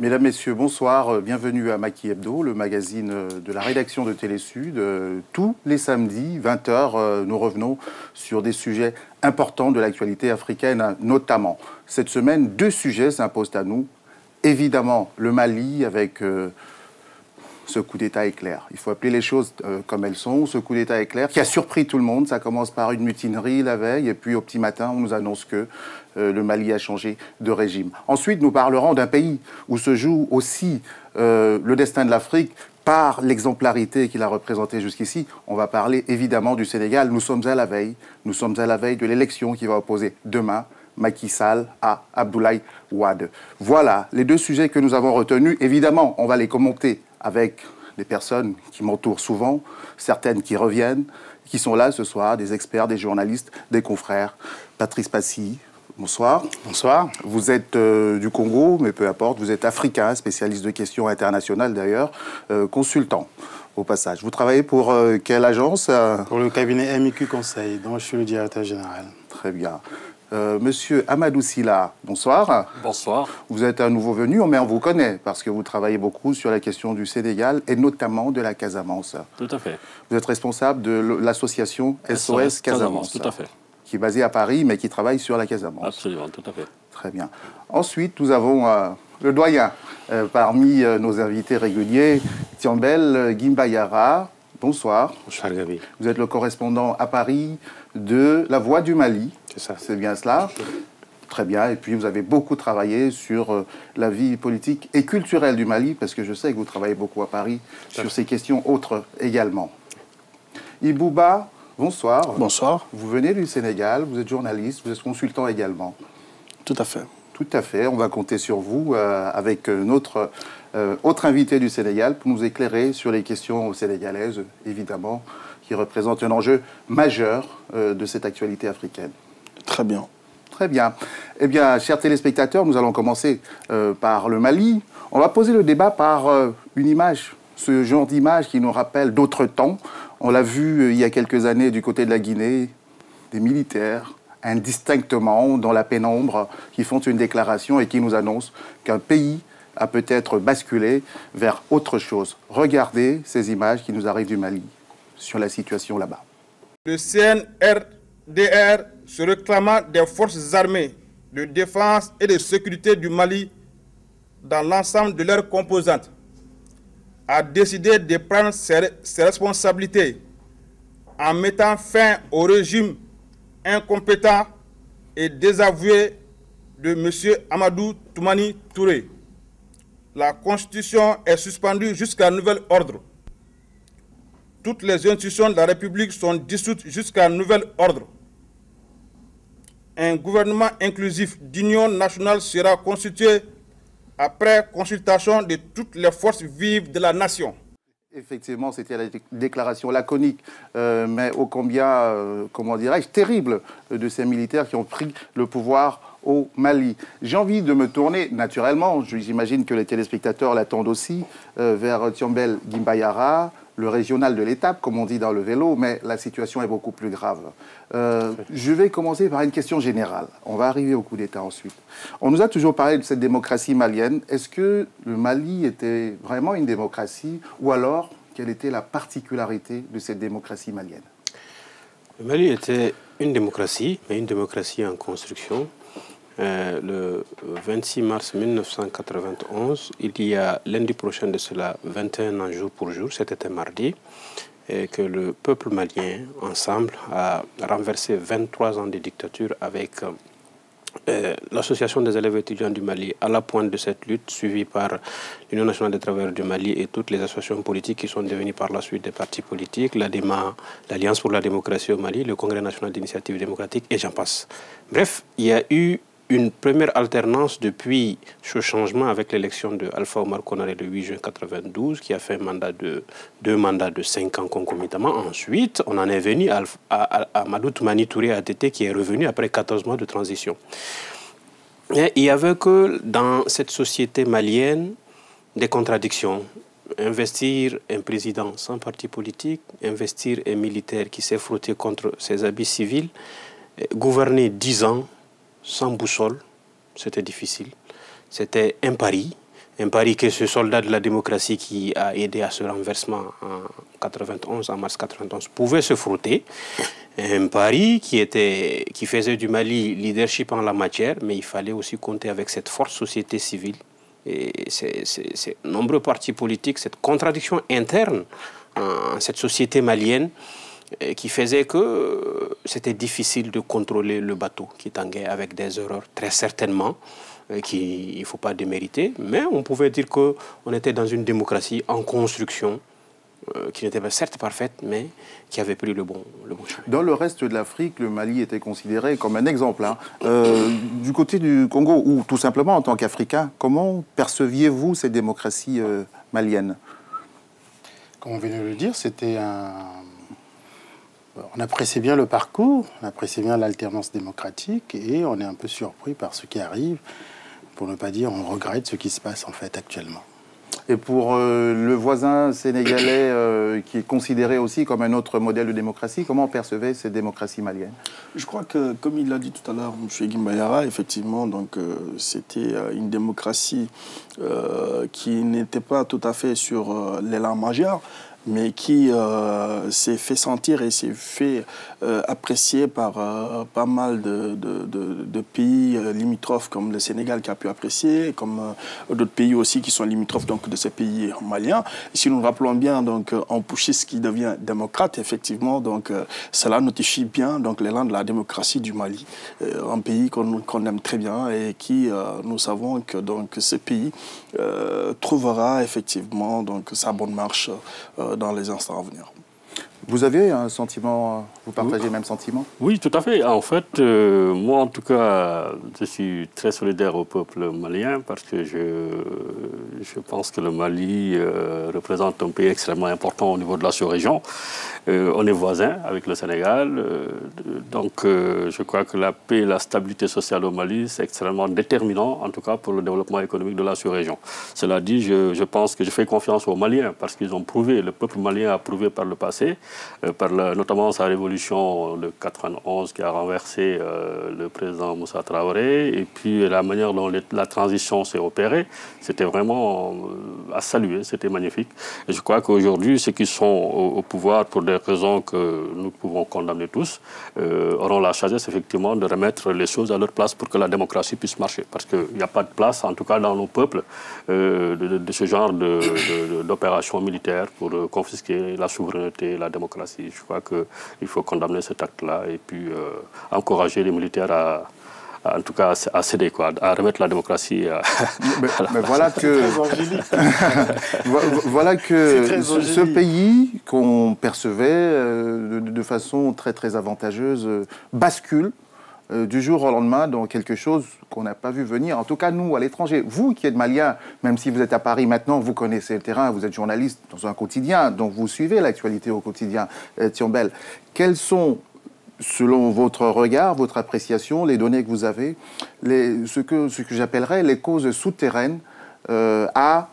Mesdames, Messieurs, bonsoir. Bienvenue à Maki Hebdo, le magazine de la rédaction de Télésud. Tous les samedis, 20 h, nous revenons sur des sujets importants de l'actualité africaine, notamment. Cette semaine, deux sujets s'imposent à nous. Évidemment, le Mali avec ce coup d'État éclair. Il faut appeler les choses comme elles sont. Ce coup d'État éclair qui a surpris tout le monde. Ça commence par une mutinerie la veille et puis au petit matin, on nous annonce que le Mali a changé de régime. Ensuite, nous parlerons d'un pays où se joue aussi le destin de l'Afrique par l'exemplarité qu'il a représentée jusqu'ici. On va parler évidemment du Sénégal. Nous sommes à la veille. Nous sommes à la veille de l'élection qui va opposer demain Macky Sall à Abdoulaye Wade. Voilà les deux sujets que nous avons retenus. Évidemment, on va les commenter avec des personnes qui m'entourent souvent, certaines qui reviennent, qui sont là ce soir, des experts, des journalistes, des confrères. Patrice Passy, bonsoir. Bonsoir. Vous êtes du Congo, mais peu importe, vous êtes africain, spécialiste de questions internationales d'ailleurs, consultant au passage. Vous travaillez pour quelle agence? Pour le cabinet MIQ Conseil, dont je suis le directeur général. Très bien. Monsieur Amadou Sylla, bonsoir. Bonsoir. Vous êtes un nouveau venu, mais on vous connaît parce que vous travaillez beaucoup sur la question du Sénégal et notamment de la Casamance. Tout à fait. Vous êtes responsable de l'association SOS Casamance. Tout à fait. Qui est basée à Paris, mais qui travaille sur la Casamance. Absolument, tout à fait. Très bien. Ensuite, nous avons le doyen parmi nos invités réguliers, Thiambel Gimbayara. Bonsoir. Bonsoir, Gabi. Vous êtes le correspondant à Paris de La Voix du Mali. C'est ça. C'est bien cela. Très bien. Et puis, vous avez beaucoup travaillé sur la vie politique et culturelle du Mali, parce que je sais que vous travaillez beaucoup à Paris sur ces questions autres également. Ibouba, bonsoir. Bonsoir. Vous venez du Sénégal, vous êtes journaliste, vous êtes consultant également. Tout à fait. Tout à fait. On va compter sur vous avec notre autre invité du Sénégal pour nous éclairer sur les questions sénégalaises, évidemment, qui représentent un enjeu majeur de cette actualité africaine. Très bien. Très bien. Eh bien, chers téléspectateurs, nous allons commencer par le Mali. On va poser le débat par une image, ce genre d'image qui nous rappelle d'autres temps. On l'a vu il y a quelques années du côté de la Guinée, des militaires, indistinctement, dans la pénombre, qui font une déclaration et qui nous annoncent qu'un pays a peut-être basculé vers autre chose. Regardez ces images qui nous arrivent du Mali sur la situation là-bas. Le CNRDR, se réclamant des forces armées de défense et de sécurité du Mali dans l'ensemble de leurs composantes, a décidé de prendre ses responsabilités en mettant fin au régime incompétent et désavoué de M. Amadou Toumani Touré. La Constitution est suspendue jusqu'à nouvel ordre. Toutes les institutions de la République sont dissoutes jusqu'à nouvel ordre. Un gouvernement inclusif d'union nationale sera constitué après consultation de toutes les forces vives de la nation. Effectivement, c'était la déclaration laconique, mais ô combien, comment dirais-je, terrible de ces militaires qui ont pris le pouvoir au Mali. J'ai envie de me tourner, naturellement, j'imagine que les téléspectateurs l'attendent aussi, vers Thiambel Gimbayara, le régional de l'étape, comme on dit dans le vélo, mais la situation est beaucoup plus grave. Je vais commencer par une question générale. On va arriver au coup d'État ensuite. On nous a toujours parlé de cette démocratie malienne. Est-ce que le Mali était vraiment une démocratie ou alors quelle était la particularité de cette démocratie malienne? Le Mali était une démocratie, mais une démocratie en construction. Le 26 mars 1991, il y a lundi prochain de cela 21 ans jour pour jour, c'était un mardi, et que le peuple malien, ensemble, a renversé 23 ans de dictature avec l'association des élèves étudiants du Mali à la pointe de cette lutte, suivie par l'Union nationale des travailleurs du Mali et toutes les associations politiques qui sont devenues par la suite des partis politiques, l'ADEMA, l'Alliance pour la démocratie au Mali, le Congrès national d'initiative démocratique, et j'en passe. Bref, il y a eu une première alternance depuis ce changement avec l'élection de Alpha Omar Konaré le 8 juin 1992, qui a fait deux mandats de 5 ans concomitamment. Ensuite, on en est venu à Amadou Toumani Touré ATT, qui est revenu après 14 mois de transition. Et il y avait que dans cette société malienne des contradictions. Investir un président sans parti politique, investir un militaire qui s'est frotté contre ses habits civils, gouverner 10 ans sans boussole, c'était difficile. C'était un pari. Un pari que ce soldat de la démocratie qui a aidé à ce renversement en mars 91, pouvait se frotter. Un pari qui faisait du Mali leadership en la matière, mais il fallait aussi compter avec cette forte société civile et ces nombreux partis politiques, cette contradiction interne en cette société malienne qui faisait que c'était difficile de contrôler le bateau qui tanguait avec des erreurs, très certainement, qu'il ne faut pas démériter, mais on pouvait dire qu'on était dans une démocratie en construction, qui n'était pas certes parfaite, mais qui avait pris le bon chemin. Dans le reste de l'Afrique, le Mali était considéré comme un exemple. Du côté du Congo, ou tout simplement en tant qu'Africain, comment perceviez-vous cette démocratie malienne? Comme on vient de le dire, c'était on appréciait bien le parcours, on appréciait bien l'alternance démocratique, et on est un peu surpris par ce qui arrive. Pour ne pas dire, on regrette ce qui se passe en fait actuellement. Et pour le voisin sénégalais qui est considéré aussi comme un autre modèle de démocratie, comment percevait cette démocratie malienne? Je crois que, comme il l'a dit tout à l'heure, M. Guimbayara, effectivement, c'était une démocratie qui n'était pas tout à fait sur l'élan majeur, mais qui s'est fait sentir et s'est fait apprécier par pas mal de pays limitrophes, comme le Sénégal qui a pu apprécier, comme d'autres pays aussi qui sont limitrophes donc, de ces pays maliens. Et si nous nous rappelons bien, donc, en Pouchis qui devient démocrate, effectivement, donc, cela notifie bien donc, l'élan de la démocratie du Mali, un pays qu'on aime très bien et qui, nous savons que donc, ce pays trouvera effectivement donc, sa bonne marche dans les instants à venir. Vous avez un sentiment, vous partagez le même sentiment? Oui, tout à fait. En fait, moi, en tout cas, je suis très solidaire au peuple malien parce que je pense que le Mali représente un pays extrêmement important au niveau de la sous-région. On est voisins avec le Sénégal. Donc, je crois que la paix et la stabilité sociale au Mali, c'est extrêmement déterminant, en tout cas, pour le développement économique de la sous-région. Cela dit, je pense que je fais confiance aux Maliens parce qu'ils ont prouvé, le peuple malien a prouvé par le passé, notamment sa révolution de 91 qui a renversé le président Moussa Traoré, et puis la manière dont la transition s'est opérée, c'était vraiment à saluer, c'était magnifique. Et je crois qu'aujourd'hui, ceux qui sont au pouvoir, pour des raisons que nous pouvons condamner tous, auront la sagesse effectivement de remettre les choses à leur place pour que la démocratie puisse marcher. Parce qu'il n'y a pas de place, en tout cas dans nos peuples, de ce genre d'opération militaire pour confisquer la souveraineté, la démocratie. Je crois qu'il faut condamner cet acte-là et puis encourager les militaires en tout cas à céder, à remettre la démocratie mais voilà que voilà que ce pays qu'on percevait de façon très très avantageuse bascule du jour au lendemain dans quelque chose qu'on n'a pas vu venir, en tout cas nous à l'étranger. Vous qui êtes malien, même si vous êtes à Paris maintenant, vous connaissez le terrain, vous êtes journaliste dans un quotidien, donc vous suivez l'actualité au quotidien. Thiambel, quels sont, selon votre regard, votre appréciation, les données que vous avez, ce que j'appellerais les causes souterraines à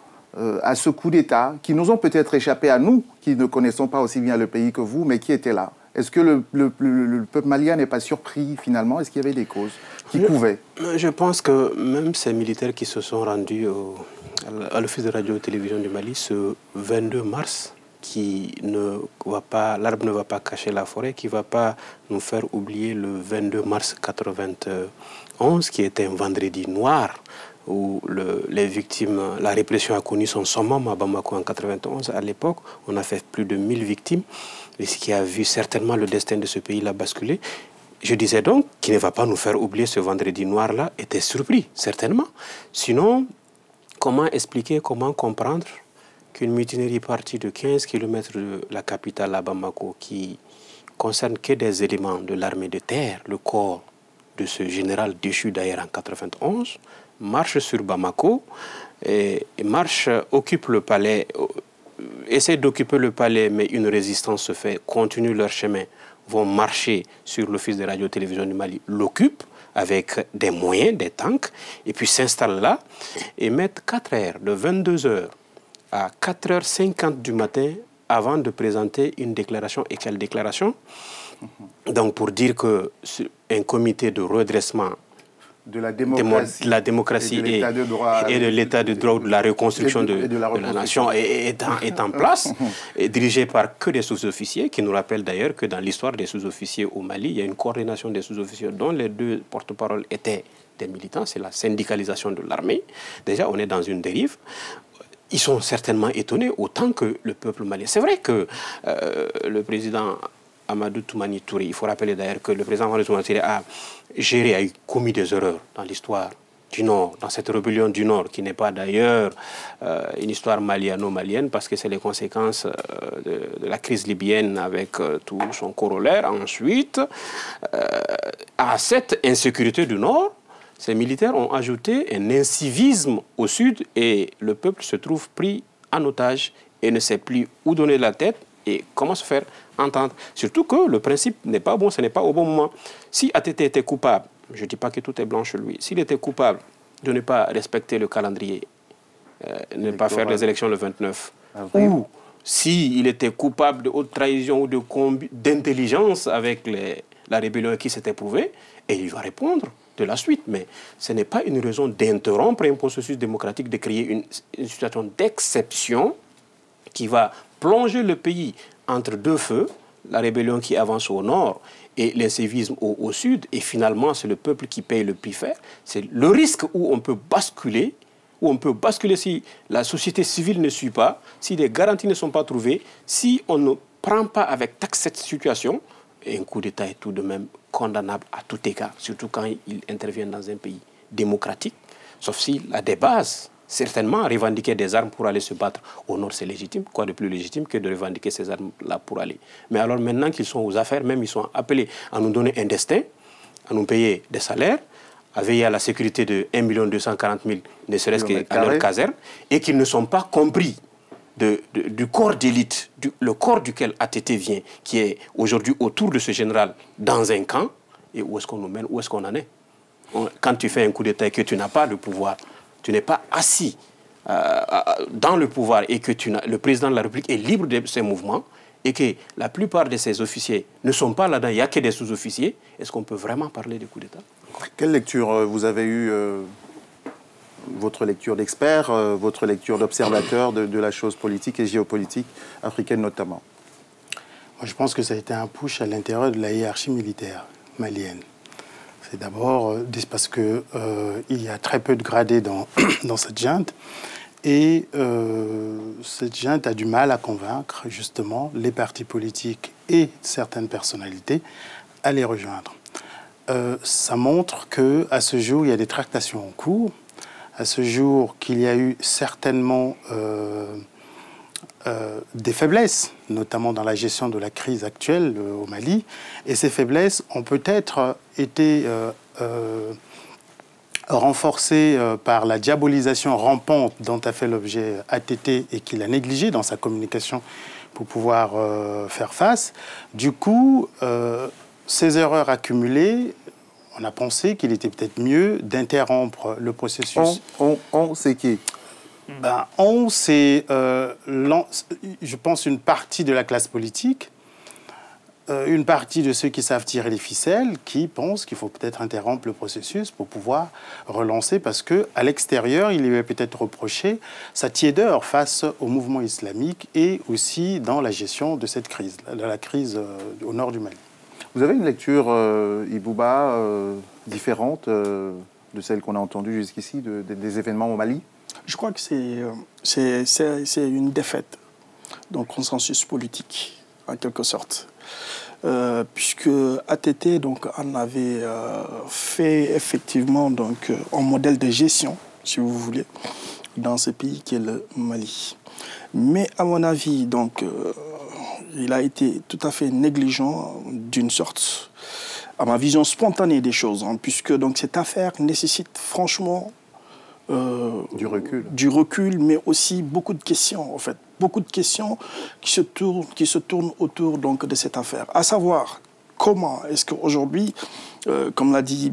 ce coup d'État, qui nous ont peut-être échappé à nous, qui ne connaissons pas aussi bien le pays que vous, mais qui étaient là? Est-ce que le peuple malien n'est pas surpris finalement? Est-ce qu'il y avait des causes qui couvaient? Je pense que même ces militaires qui se sont rendus à l'Office de radio-télévision du Mali ce 22 mars, l'arbre ne va pas cacher la forêt, qui ne va pas nous faire oublier le 22 mars 91, qui était un vendredi noir, où les victimes, la répression a connu son summum à Bamako en 91. À l'époque, on a fait plus de 1000 victimes, ce qui a vu certainement le destin de ce pays-là basculer. Je disais donc qu'il ne va pas nous faire oublier ce vendredi noir-là, était surpris, certainement. Sinon, comment expliquer, comment comprendre qu'une mutinerie partie de 15 km de la capitale à Bamako, qui concerne que des éléments de l'armée de terre, le corps de ce général déchu d'ailleurs en 91, marche sur Bamako, et occupe le palais, essaie d'occuper le palais, mais une résistance se fait, continuent leur chemin, vont marcher sur l'Office de radio-télévision du Mali, l'occupent avec des moyens, des tanks, et puis s'installent là et mettent 4 heures, de 22 heures à 4h50 du matin avant de présenter une déclaration. Et quelle déclaration? Donc pour dire qu'un comité de redressement de la démocratie et de l'état de droit, de la reconstruction de la nation est en place, et dirigée par que des sous-officiers, qui nous rappellent d'ailleurs que dans l'histoire des sous-officiers au Mali, il y a une coordination des sous-officiers dont les deux porte-paroles étaient des militants, c'est la syndicalisation de l'armée. Déjà, on est dans une dérive. Ils sont certainement étonnés autant que le peuple malien. C'est vrai que le président Amadou Toumani Touré, il faut rappeler d'ailleurs que le président Amadou Toumani Touré a commis des erreurs dans l'histoire du Nord, dans cette rébellion du Nord, qui n'est pas d'ailleurs une histoire maliano-malienne, parce que c'est les conséquences de la crise libyenne avec tout son corollaire. Ensuite, à cette insécurité du Nord, ces militaires ont ajouté un incivisme au Sud et le peuple se trouve pris en otage et ne sait plus où donner la tête et comment se faire entendre. Surtout que le principe n'est pas bon, ce n'est pas au bon moment. Si ATT était coupable, je ne dis pas que tout est blanc chez lui, s'il était coupable de ne pas respecter le calendrier, ne pas faire les élections le 29, ou s'il était coupable de haute trahison ou d'intelligence avec la rébellion qui s'était prouvée, et il va répondre de la suite. Mais ce n'est pas une raison d'interrompre un processus démocratique, de créer une situation d'exception qui va plonger le pays entre deux feux, la rébellion qui avance au nord et l'incivisme au sud, et finalement c'est le peuple qui paye le prix fort. C'est le risque où on peut basculer si la société civile ne suit pas, si les garanties ne sont pas trouvées, si on ne prend pas avec tact cette situation. Et un coup d'État est tout de même condamnable à tout égard, surtout quand il intervient dans un pays démocratique, sauf s'il a des bases. Certainement, revendiquer des armes pour aller se battre au nord, c'est légitime. Quoi de plus légitime que de revendiquer ces armes-là pour aller. Mais alors maintenant qu'ils sont aux affaires, même ils sont appelés à nous donner un destin, à nous payer des salaires, à veiller à la sécurité de 1 240 000, ne serait-ce qu'à leur caserne, et qu'ils ne sont pas compris du corps d'élite, le corps duquel ATT vient, qui est aujourd'hui autour de ce général dans un camp, et où est-ce qu'on nous mène, où est-ce qu'on en est. Quand tu fais un coup d'État et que tu n'as pas de pouvoir, tu n'es pas assis dans le pouvoir et que le président de la République est libre de ses mouvements et que la plupart de ces officiers ne sont pas là-dedans, il n'y a que des sous-officiers, est-ce qu'on peut vraiment parler de coup d'État? Quelle lecture vous avez eue, votre lecture d'expert, votre lecture d'observateur de la chose politique et géopolitique africaine notamment? Moi, je pense que ça a été un push à l'intérieur de la hiérarchie militaire malienne. C'est d'abord parce qu'il y a très peu de gradés dans cette junte. Et cette junte a du mal à convaincre, justement, les partis politiques et certaines personnalités à les rejoindre. Ça montre qu'à ce jour, il y a des tractations en cours. À ce jour, qu'il y a eu certainement des faiblesses, notamment dans la gestion de la crise actuelle au Mali. Et ces faiblesses ont peut-être été renforcées par la diabolisation rampante dont a fait l'objet ATT et qu'il a négligé dans sa communication pour pouvoir faire face. Du coup, ces erreurs accumulées, on a pensé qu'il était peut-être mieux d'interrompre le processus. On, c'est qui? C'est, je pense, une partie de la classe politique, une partie de ceux qui savent tirer les ficelles, qui pensent qu'il faut peut-être interrompre le processus pour pouvoir relancer, parce qu'à l'extérieur, il lui avait peut-être reproché sa tiédeur face au mouvement islamique et aussi dans la gestion de cette crise, de la crise au nord du Mali. Vous avez une lecture, Ibouba, différente de celle qu'on a entendue jusqu'ici, des événements au Mali? Je crois que c'est une défaite d'un consensus politique, en quelque sorte. Puisque ATT donc, en avait fait effectivement donc, un modèle de gestion, si vous voulez, dans ce pays qui est le Mali. Mais à mon avis, donc, il a été tout à fait négligent d'une sorte, à ma vision spontanée des choses, hein, puisque donc, cette affaire nécessite franchement du recul, mais aussi beaucoup de questions, en fait. Beaucoup de questions qui se tournent autour donc, de cette affaire. À savoir, comment est-ce qu'aujourd'hui, comme l'a dit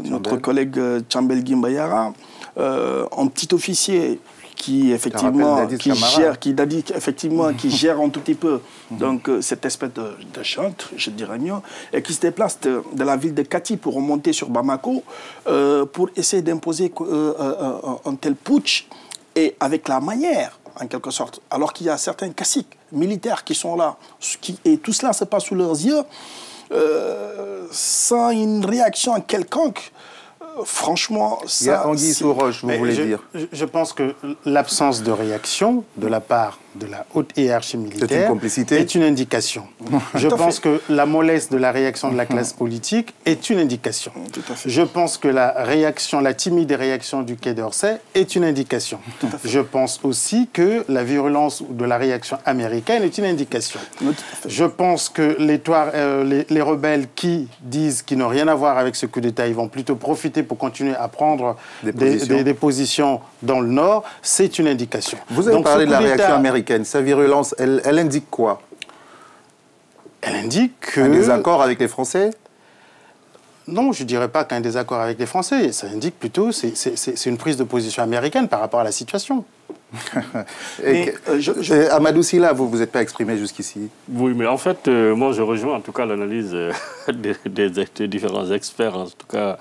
notre collègue Tchambel Gimbayara, un petit officier qui effectivement qui gère un tout petit peu donc cette espèce de junte, je dirais mieux, et qui se déplace de la ville de Kati pour remonter sur Bamako pour essayer d'imposer un tel putsch, et avec la manière en quelque sorte, alors qu'il y a certains caciques militaires qui sont là, et tout cela se passe sous leurs yeux, sans une réaction quelconque. Franchement, ça... Il y a Anguille sous roche, vous voulez dire. Je pense que l'absence de réaction de la part de la haute hiérarchie militaire est une indication. Je pense que la mollesse de la réaction de la classe politique est une indication. Je pense que la timide réaction du Quai d'Orsay est une indication. Je pense aussi que la virulence de la réaction américaine est une indication. Je pense que les rebelles qui disent qu'ils n'ont rien à voir avec ce coup d'État, ils vont plutôt profiter pour continuer à prendre des positions dans le Nord, c'est une indication. Vous avez parlé de la réaction américaine. Sa virulence, elle indique quoi? Elle indique que... Un désaccord avec les Français? Non, je ne dirais pas qu'un désaccord avec les Français. Ça indique plutôt, c'est une prise de position américaine par rapport à la situation. Amadou Sylla, vous ne vous êtes pas exprimé jusqu'ici. Oui, mais en fait, moi je rejoins en tout cas l'analyse des différents experts, en tout cas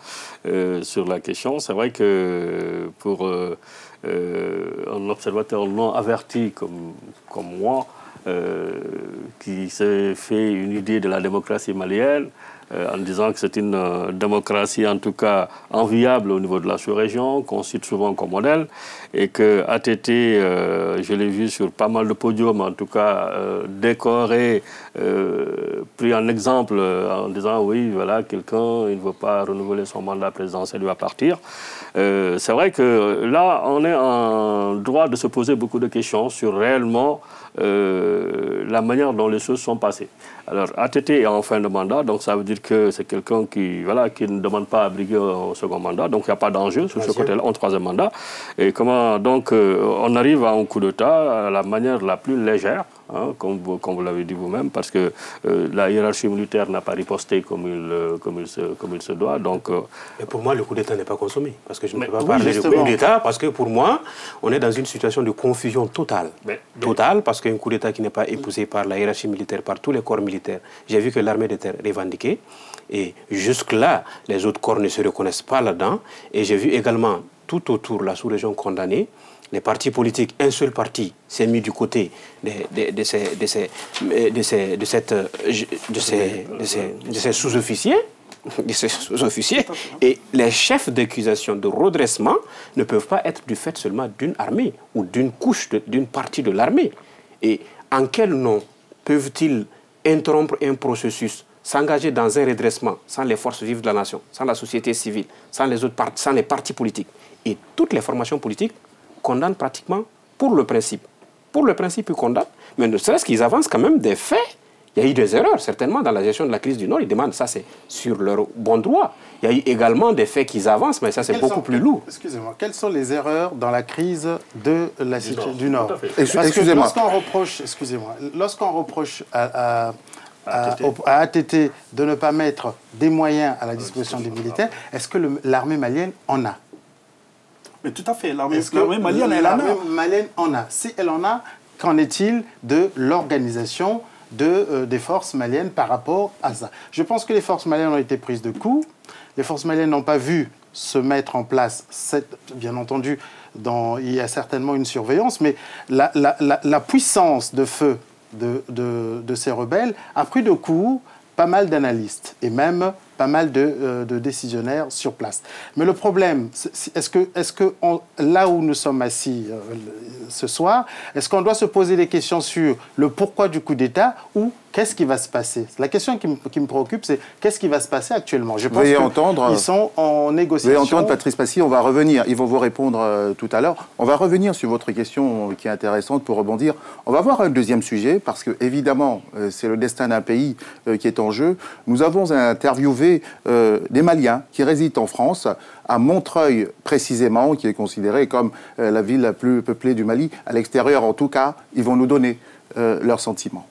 sur la question. C'est vrai que pour un observateur non averti comme moi, qui s'est fait une idée de la démocratie malienne, en disant que c'est une démocratie en tout cas enviable au niveau de la sous-région, qu'on cite souvent comme modèle, et que ATT, je l'ai vu sur pas mal de podiums, en tout cas décoré, pris en exemple en disant oui, voilà, quelqu'un, il ne veut pas renouveler son mandat présidentiel, il va partir. C'est vrai que là, on est en droit de se poser beaucoup de questions sur réellement la manière dont les choses sont passées. Alors, ATT est en fin de mandat, donc ça veut dire que c'est quelqu'un qui ne demande pas à briguer un second mandat, donc il n'y a pas d'enjeu sur ce côté-là, en troisième mandat. Et comment, donc, on arrive à un coup d'État à la manière la plus légère, hein, comme vous l'avez dit vous-même, parce que la hiérarchie militaire n'a pas riposté comme il se doit. Donc, mais pour moi, le coup d'État n'est pas consommé, parce que je ne peux pas parler de coup d'État, parce que pour moi, on est dans une situation de confusion totale. Totale, parce qu'un coup d'État qui n'est pas épousé par la hiérarchie militaire, par tous les corps militaires. J'ai vu que l'armée de terre revendiquait, et jusque-là, les autres corps ne se reconnaissent pas là-dedans. Et j'ai vu également tout autour la sous-région condamnée. Les partis politiques, un seul parti s'est mis du côté de ces sous-officiers. Et les chefs d'accusation de redressement ne peuvent pas être du fait seulement d'une armée ou d'une couche, d'une partie de l'armée. Et en quel nom peuvent-ils interrompre un processus, s'engager dans un redressement sans les forces vives de la nation, sans la société civile, sans les partis politiques? Et toutes les formations politiques condamnent pratiquement pour le principe. Pour le principe, ils condamnent, mais ne serait-ce qu'ils avancent quand même des faits. Il y a eu des erreurs, certainement, dans la gestion de la crise du Nord. Ils demandent ça, c'est sur leur bon droit. Il y a eu également des faits qu'ils avancent, mais ça, c'est beaucoup plus lourd. Excusez-moi, quelles sont les erreurs dans la crise de la du Nord? Excusez-moi. Lorsqu'on reproche à ATT de ne pas mettre des moyens à la disposition des militaires, est-ce que l'armée malienne en a? Mais tout à fait, l'armée malienne en a. Si elle en a, qu'en est-il de l'organisation des forces maliennes par rapport à ça? Je pense que les forces maliennes ont été prises de coup. Les forces maliennes n'ont pas vu se mettre en place, bien entendu, il y a certainement une surveillance, mais la puissance de feu de ces rebelles a pris de coup pas mal d'analystes et même pas mal de décisionnaires sur place. Mais le problème, est-ce que là où nous sommes assis ce soir, est-ce qu'on doit se poser des questions sur le pourquoi du coup d'État ou qu'est-ce qui va se passer? La question qui me préoccupe, c'est qu'est-ce qui va se passer actuellement? Je pense qu'ils sont en négociation. Vous allez entendre Patrice Passy, on va revenir. Ils vont vous répondre tout à l'heure. On va revenir sur votre question qui est intéressante pour rebondir. On va voir un deuxième sujet parce que, évidemment, c'est le destin d'un pays qui est en jeu. Nous avons interviewé des Maliens qui résident en France, à Montreuil précisément, qui est considérée comme la ville la plus peuplée du Mali. À l'extérieur, en tout cas, ils vont nous donner leurs sentiments.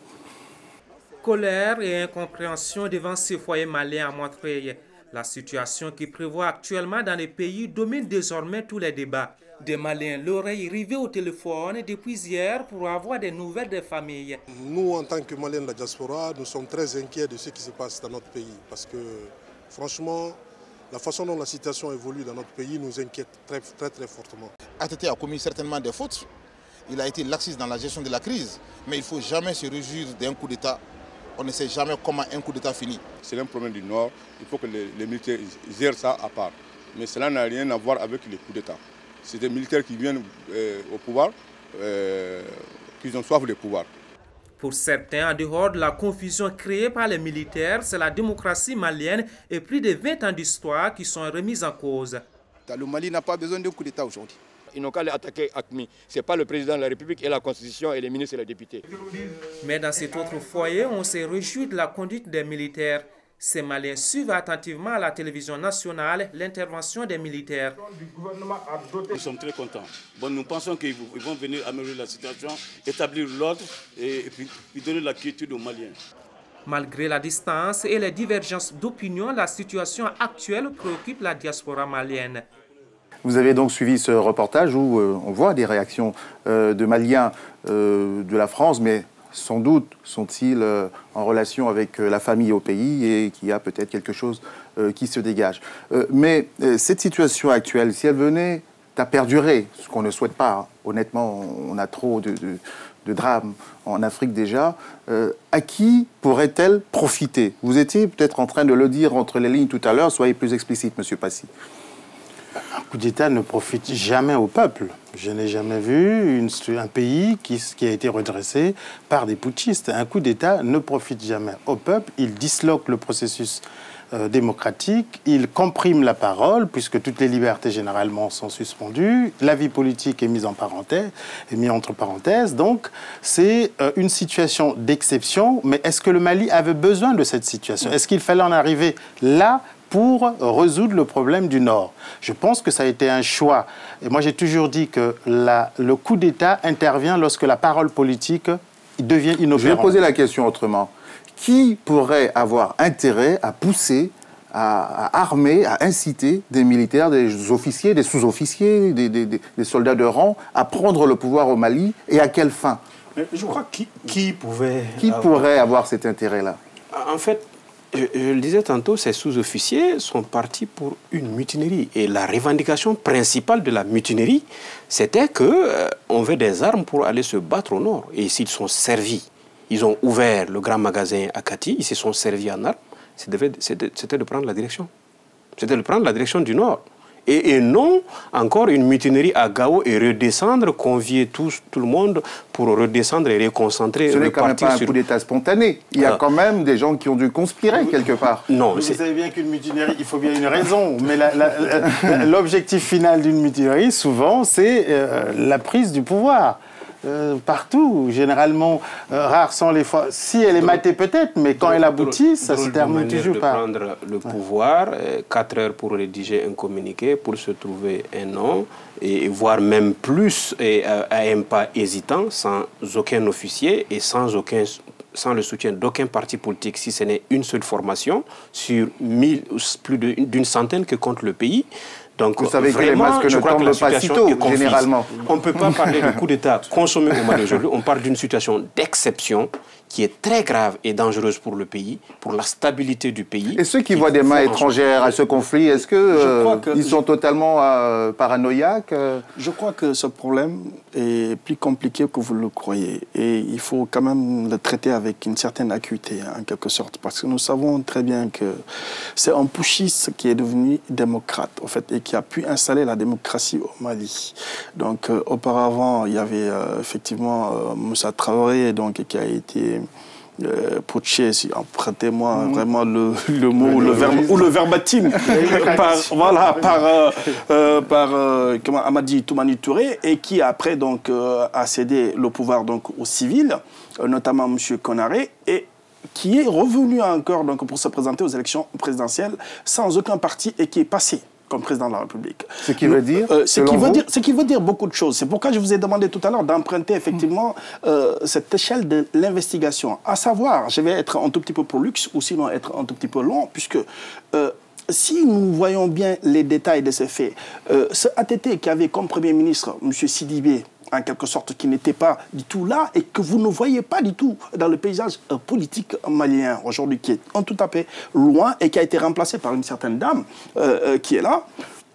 Colère et incompréhension devant ce foyer malien à Montreuil. La situation qui prévoit actuellement dans les pays domine désormais tous les débats. Des Maliens, l'oreille rivée au téléphone depuis hier pour avoir des nouvelles des familles. Nous, en tant que Maliens de la diaspora, nous sommes très inquiets de ce qui se passe dans notre pays. Parce que, franchement, la façon dont la situation évolue dans notre pays nous inquiète très fortement. ATT a commis certainement des fautes. Il a été laxiste dans la gestion de la crise. Mais il ne faut jamais se réjouir d'un coup d'État. On ne sait jamais comment un coup d'État finit. C'est un problème du Nord. Il faut que les militaires gèrent ça à part. Mais cela n'a rien à voir avec les coups d'État. C'est des militaires qui viennent au pouvoir, qui ont soif de pouvoir. Pour certains, en dehors de la confusion créée par les militaires, c'est la démocratie malienne et plus de 20 ans d'histoire qui sont remises en cause. Le Mali n'a pas besoin d'un coup d'État aujourd'hui. Ils n'ont qu'à attaquer AQMI. Ce n'est pas le président de la République et la Constitution et les ministres et les députés. Mais dans cet autre foyer, on s'est réjoui de la conduite des militaires. Ces Maliens suivent attentivement à la télévision nationale l'intervention des militaires. Nous sommes très contents. Bon, nous pensons qu'ils vont venir améliorer la situation, établir l'ordre et puis donner la quiétude aux Maliens. Malgré la distance et les divergences d'opinion, la situation actuelle préoccupe la diaspora malienne. Vous avez donc suivi ce reportage où on voit des réactions de Maliens de la France, mais sans doute sont-ils en relation avec la famille au pays et qu'il y a peut-être quelque chose qui se dégage. Mais cette situation actuelle, si elle venait à perdurer, ce qu'on ne souhaite pas, hein, honnêtement, on a trop de drames en Afrique déjà, à qui pourrait-elle profiter? Vous étiez peut-être en train de le dire entre les lignes tout à l'heure, soyez plus explicite, M. Passy. Un coup d'État ne profite jamais au peuple. Je n'ai jamais vu un pays qui a été redressé par des putschistes. Un coup d'État ne profite jamais au peuple. Il disloque le processus démocratique, il comprime la parole, puisque toutes les libertés généralement sont suspendues, la vie politique est mise entre parenthèses. Donc, c'est une situation d'exception. Mais est-ce que le Mali avait besoin de cette situation? Est-ce qu'il fallait en arriver là pour résoudre le problème du Nord? Je pense que ça a été un choix. Et moi, j'ai toujours dit que le coup d'État intervient lorsque la parole politique devient inopérante. Je vais poser la question autrement. Qui pourrait avoir intérêt à pousser, à armer, à inciter des militaires, des officiers, des sous-officiers, des soldats de rang à prendre le pouvoir au Mali et à quelle fin? Je crois qui pourrait avoir cet intérêt-là? En fait, je le disais tantôt, ces sous-officiers sont partis pour une mutinerie. Et la revendication principale de la mutinerie, c'était qu'on veut des armes pour aller se battre au nord. Et s'ils sont servis, ils ont ouvert le grand magasin à Kati, ils se sont servis en armes, c'était de prendre la direction. C'était de prendre la direction du nord. Et non encore une mutinerie à Gao et redescendre, convier tout le monde pour redescendre et reconcentrer. Ce n'est quand même pas un coup d'État spontané. Il y a quand même des gens qui ont dû conspirer quelque part. Non, vous savez bien qu'une mutinerie, il faut bien une raison. Mais l'objectif final d'une mutinerie, souvent, c'est la prise du pouvoir. Partout, généralement, rares sont les fois. Si elle est matée peut-être, mais quand elle aboutit, ça se termine toujours par... prendre le pouvoir, 4 heures pour rédiger un communiqué, pour se trouver un nom, et voire même plus, à un pas hésitant, sans aucun officier et sans le soutien d'aucun parti politique, si ce n'est une seule formation, sur plus d'une centaine que compte le pays. Donc, vous savez que les masques ne tombent pas si tôt, généralement. On ne peut pas parler de coup d'État consommé au Mali aujourd'hui. On parle d'une situation d'exception qui est très grave et dangereuse pour le pays, pour la stabilité du pays. Et ceux qui voient des mains étrangères à ce conflit, est-ce qu'ils sont totalement paranoïaques? Je crois que ce problème est plus compliqué que vous le croyez. Et il faut quand même le traiter avec une certaine acuité, en quelque sorte. Parce que nous savons très bien que c'est un putschiste qui est devenu démocrate, en fait, et qui a pu installer la démocratie au Mali. Donc, auparavant, il y avait effectivement Moussa Traoré, donc, qui a été putsché, si empruntez-moi vraiment le mot ou le verbatim, par Amadi Toumani Touré, et qui après donc a cédé le pouvoir donc aux civils, notamment M. Konaré, et qui est revenu encore donc, pour se présenter aux élections présidentielles sans aucun parti et qui est passé comme président de la République. Ce qui veut dire ce qui veut dire beaucoup de choses. C'est pourquoi je vous ai demandé tout à l'heure d'emprunter effectivement cette échelle de l'investigation. À savoir, je vais être un tout petit peu prolixe ou sinon être un tout petit peu long, puisque si nous voyons bien les détails de ces faits, ce ATT qui avait comme Premier ministre M. Sidibé, en quelque sorte, qui n'était pas du tout là et que vous ne voyez pas du tout dans le paysage politique malien aujourd'hui, qui est tout à fait loin et qui a été remplacé par une certaine dame qui est là.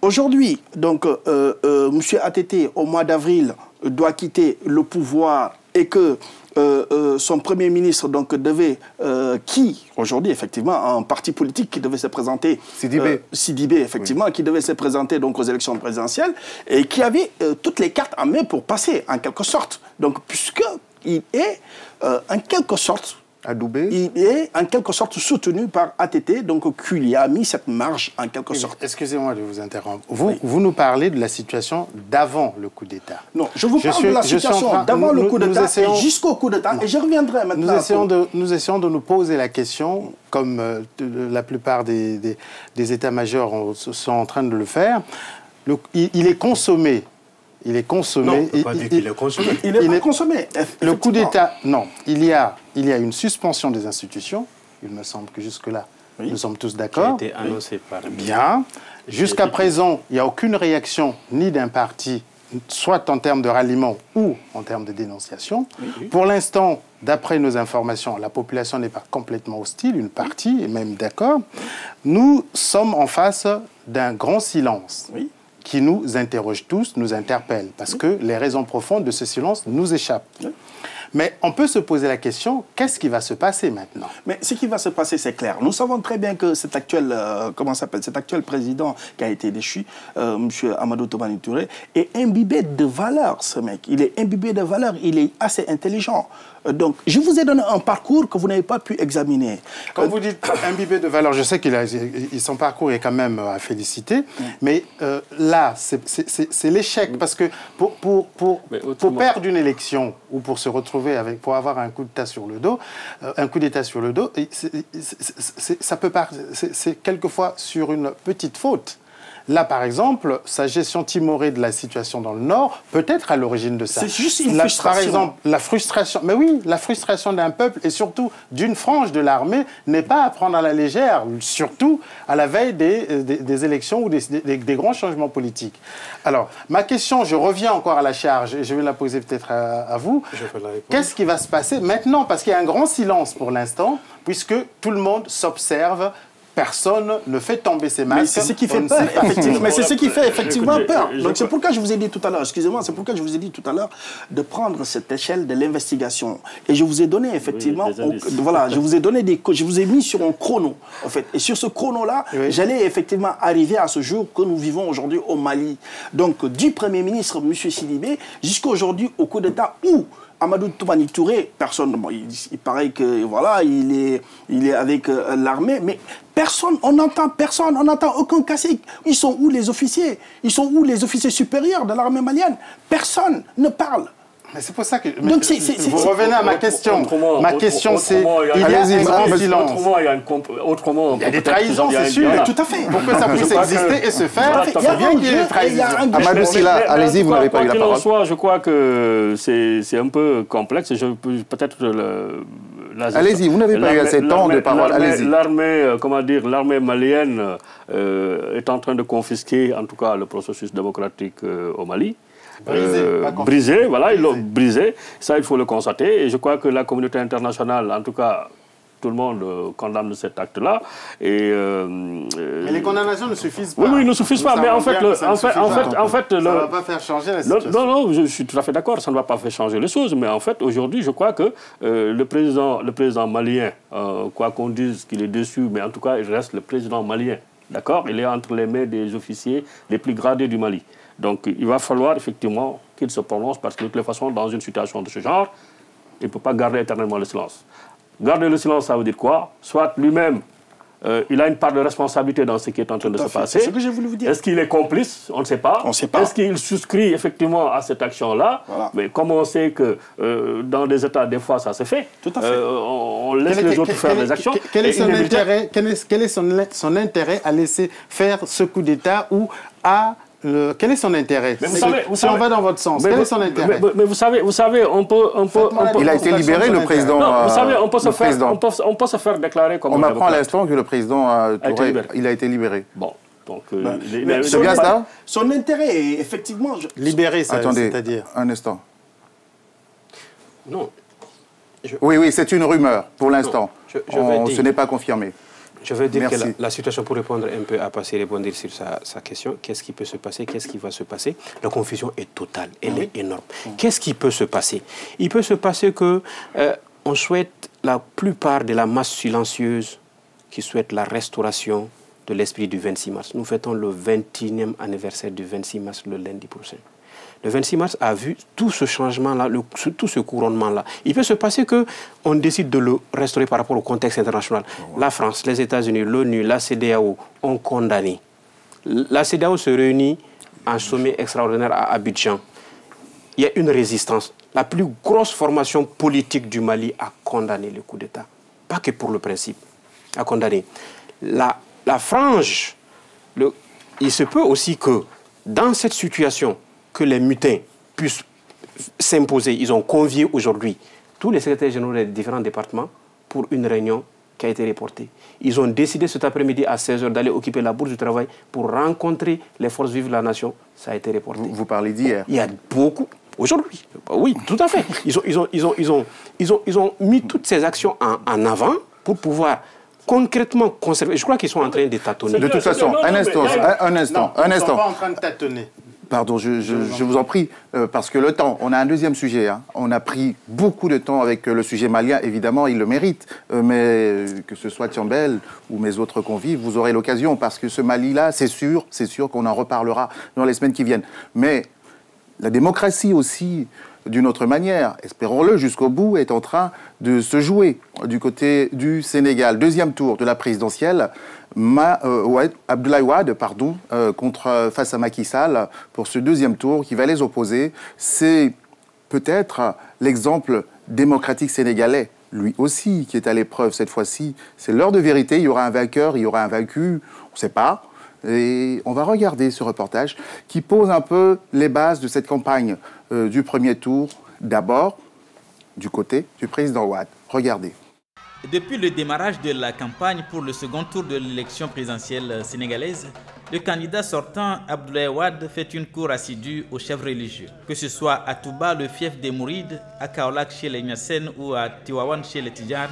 Aujourd'hui, donc, M. ATT, au mois d'avril, doit quitter le pouvoir et que son Premier ministre donc, devait, qui aujourd'hui effectivement un parti politique qui devait se présenter, Sidibé effectivement, oui, qui devait se présenter donc, aux élections présidentielles et qui avait toutes les cartes en main pour passer en quelque sorte. Donc puisqu'il est en quelque sorte il est en quelque sorte soutenu par ATT, donc qui lui a mis cette marge en quelque sorte. Excusez-moi de vous interrompre. Vous nous parlez de la situation d'avant le coup d'État. Non, je vous parle de la situation d'avant le coup d'État jusqu'au coup d'État, et je reviendrai maintenant. Nous essayons de nous poser la question, comme la plupart des états-majors sont en train de le faire. Il est consommé. Il est consommé. Non, on ne peut pas dire qu'il est consommé. Il n'est pas consommé. Le coup d'État, non. Il y a une suspension des institutions. Il me semble que jusque-là, nous sommes tous d'accord. Qui a été annoncé par... Bien. Jusqu'à présent, il n'y a aucune réaction ni d'un parti, soit en termes de ralliement ou en termes de dénonciation. Oui. Pour l'instant, d'après nos informations, la population n'est pas complètement hostile, une partie est même d'accord. Nous sommes en face d'un grand silence. Oui. Qui nous interroge tous, nous interpelle, parce que les raisons profondes de ce silence nous échappent. Mais on peut se poser la question, qu'est-ce qui va se passer maintenant? Mais ce qui va se passer, c'est clair. Nous savons très bien que cet actuel, cet actuel président qui a été déchu, M. Amadou Toumani Touré, est imbibé de valeurs, ce mec. Il est imbibé de valeurs, il est assez intelligent. Donc, je vous ai donné un parcours que vous n'avez pas pu examiner. Quand vous dites imbibé de valeurs, je sais son parcours est quand même à féliciter, mais là, c'est l'échec, parce que pour perdre une élection ou pour se retrouver pour avoir un coup d'État sur le dos, c'est quelquefois sur une petite faute. Là, par exemple, sa gestion timorée de la situation dans le Nord peut être à l'origine de ça. C'est juste une frustration. Par exemple, la frustration, mais oui, la frustration d'un peuple et surtout d'une frange de l'armée n'est pas à prendre à la légère, surtout à la veille des élections ou des grands changements politiques. Alors, ma question, je reviens encore à la charge et je vais la poser peut-être à vous. Qu'est-ce qui va se passer maintenant? Parce qu'il y a un grand silence pour l'instant, puisque tout le monde s'observe. Personne ne fait tomber ses masques. Mais c'est ce qui fait peur, effectivement. Mais c'est ce qui fait effectivement peur. Donc c'est pourquoi je vous ai dit tout à l'heure, excusez-moi, c'est pourquoi je vous ai dit tout à l'heure de prendre cette échelle de l'investigation. Et je vous ai donné effectivement, voilà, je vous ai mis sur un chrono, en fait. Et sur ce chrono-là, j'allais effectivement arriver à ce jour que nous vivons aujourd'hui au Mali. Donc du Premier ministre, M. Sidibé, jusqu'à aujourd'hui au coup d'État où Amadou Toumani Touré, personne, bon, il paraît que voilà, il est avec l'armée, mais personne, on n'entend aucun cacique. Ils sont où les officiers? Ils sont où les officiers supérieurs de l'armée malienne? Personne ne parle. Mais c'est pour ça que... Donc vous revenez à ma question. Ma question, c'est... Il y a un grand silence. Autrement, il y a des trahisons, c'est sûr. Tout à fait. Pour que ça puisse exister et se faire, il y a bien qu'il y ait des trahisons. Amadou Sylla, allez-y, vous n'avez pas eu la parole. Je crois que c'est un peu complexe. Peut-être... Allez-y, vous n'avez pas eu assez de temps de parole. Allez-y. L'armée malienne est en train de confisquer, en tout cas, le processus démocratique au Mali. Brisé, voilà, ils l'ont brisé. Ça, il faut le constater. Et je crois que la communauté internationale, en tout cas, tout le monde condamne cet acte-là. Mais les condamnations ne suffisent pas. Oui, ne suffisent pas. Mais en fait, ça ne va pas faire changer la situation. Non, je suis tout à fait d'accord. Ça ne va pas faire changer les choses. Mais en fait, aujourd'hui, je crois que le président malien, quoi qu'on dise qu'il est déçu, mais en tout cas, il reste le président malien. D'accord? Il est entre les mains des officiers les plus gradés du Mali. Donc, il va falloir effectivement qu'il se prononce parce que de toute façon, dans une situation de ce genre, il ne peut pas garder éternellement le silence. Garder le silence, ça veut dire quoi? Soit lui-même, il a une part de responsabilité dans ce qui est en train de se passer. C'est ce que je voulais vous dire. Est-ce qu'il est complice? On ne sait pas. On ne sait pas. Est-ce qu'il souscrit effectivement à cette action-là? Voilà. Mais comme on sait que dans des États, des fois, ça se fait. Tout à fait. On laisse les autres faire des actions. Quel est son intérêt à laisser faire ce coup d'État ou à Quel est son intérêt? Si on va dans votre sens, quel est son intérêt? Mais vous savez, on peut... Il a été libéré, le président. Non, vous savez, on peut se faire déclarer comme... On m'apprend à l'instant que le président Touré, il a été libéré. Bon, donc... c'est bien ça? Son intérêt est effectivement... Libéré, attendez, c'est-à-dire... un instant. Non. Oui, c'est une rumeur, pour l'instant. Ce n'est pas confirmé. Je veux dire que la situation, pour répondre un peu à Passy, répondre sur sa question, qu'est-ce qui peut se passer, qu'est-ce qui va se passer? La confusion est totale, elle est énorme. Qu'est-ce qui peut se passer? Il peut se passer que on souhaite, la plupart de la masse silencieuse qui souhaite la restauration de l'esprit du 26 mars. Nous fêtons le 21e anniversaire du 26 mars le lundi prochain. Le 26 mars a vu tout ce changement-là, tout ce couronnement-là. Il peut se passer qu'on décide de le restaurer par rapport au contexte international. La France, les États-Unis, l'ONU, la CEDEAO ont condamné. La CEDEAO se réunit en sommet extraordinaire à Abidjan. Il y a une résistance. La plus grosse formation politique du Mali a condamné le coup d'État. Pas que pour le principe, a condamné. La frange, il se peut aussi que dans cette situation, que les mutins puissent s'imposer. Ils ont convié aujourd'hui tous les secrétaires généraux des différents départements pour une réunion qui a été reportée. Ils ont décidé cet après-midi à 16h d'aller occuper la Bourse du Travail pour rencontrer les forces vives de la nation. Ça a été reporté. Vous parlez d'hier? Il y a beaucoup... Aujourd'hui, oui, tout à fait. Ils ont mis toutes ces actions en avant pour pouvoir concrètement conserver. Je crois qu'ils sont en train de tâtonner. De toute façon, un instant. Ils ne sont pas en train de tâtonner. Pardon, je vous en prie, parce que le temps, on a un deuxième sujet. Hein. On a pris beaucoup de temps avec le sujet malien, évidemment, il le mérite. Mais que ce soit Tiambel ou mes autres convives, vous aurez l'occasion, parce que ce Mali-là, c'est sûr qu'on en reparlera dans les semaines qui viennent. Mais la démocratie aussi, d'une autre manière, espérons-le jusqu'au bout, est en train de se jouer du côté du Sénégal. Deuxième tour de la présidentielle. Abdoulaye Wade, face à Macky Sall pour ce deuxième tour qui va les opposer. C'est peut-être l'exemple démocratique sénégalais, lui aussi, qui est à l'épreuve cette fois-ci. C'est l'heure de vérité, il y aura un vainqueur, il y aura un vaincu, on ne sait pas. Et on va regarder ce reportage qui pose un peu les bases de cette campagne du premier tour, d'abord du côté du président Wade. Regardez. Depuis le démarrage de la campagne pour le second tour de l'élection présidentielle sénégalaise, le candidat sortant Abdoulaye Wade fait une cour assidue aux chefs religieux. Que ce soit à Touba, le fief des Mourides, à Kaolack chez les Niassène ou à Tivaouane chez les Tidjanes,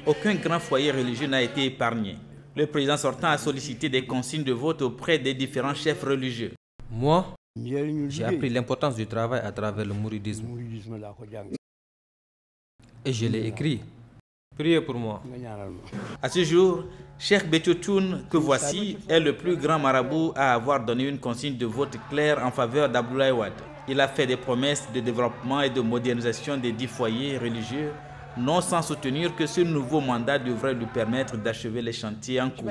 aucun grand foyer religieux n'a été épargné. Le président sortant a sollicité des consignes de vote auprès des différents chefs religieux. Moi, j'ai appris l'importance du travail à travers le mouridisme. Et je l'ai écrit. Priez pour moi. À ce jour, Cheikh Béthio Thioune, que voici, est le plus grand marabout à avoir donné une consigne de vote claire en faveur d'Abdoulaye Wade. Il a fait des promesses de développement et de modernisation des 10 foyers religieux, non sans soutenir que ce nouveau mandat devrait lui permettre d'achever les chantiers en cours.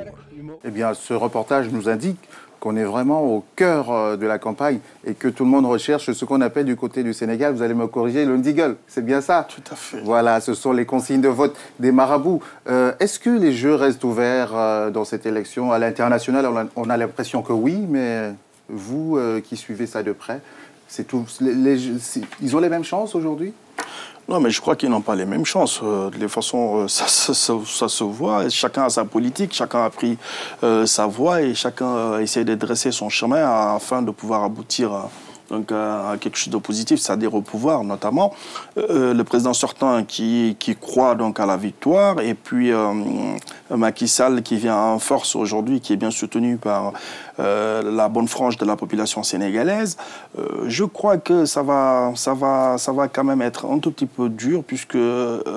Eh bien, ce reportage nous indique qu'on est vraiment au cœur de la campagne et que tout le monde recherche ce qu'on appelle du côté du Sénégal, vous allez me corriger, le ndigel, c'est bien ça? Tout à fait. Voilà, ce sont les consignes de vote des marabouts. Est-ce que les jeux restent ouverts dans cette élection? À l'international, on a l'impression que oui, mais vous qui suivez ça de près, c'est tout, ils ont les mêmes chances aujourd'hui? Non, mais je crois qu'ils n'ont pas les mêmes chances. De toute façon, ça se voit. Chacun a sa politique, chacun a pris sa voie et chacun essaie de dresser son chemin afin de pouvoir aboutir à quelque chose de positif, c'est-à-dire au pouvoir notamment. Le président sortant qui croit donc à la victoire et puis Macky Sall qui vient en force aujourd'hui, qui est bien soutenu par la bonne frange de la population sénégalaise. Je crois que ça va quand même être un tout petit peu dur puisque...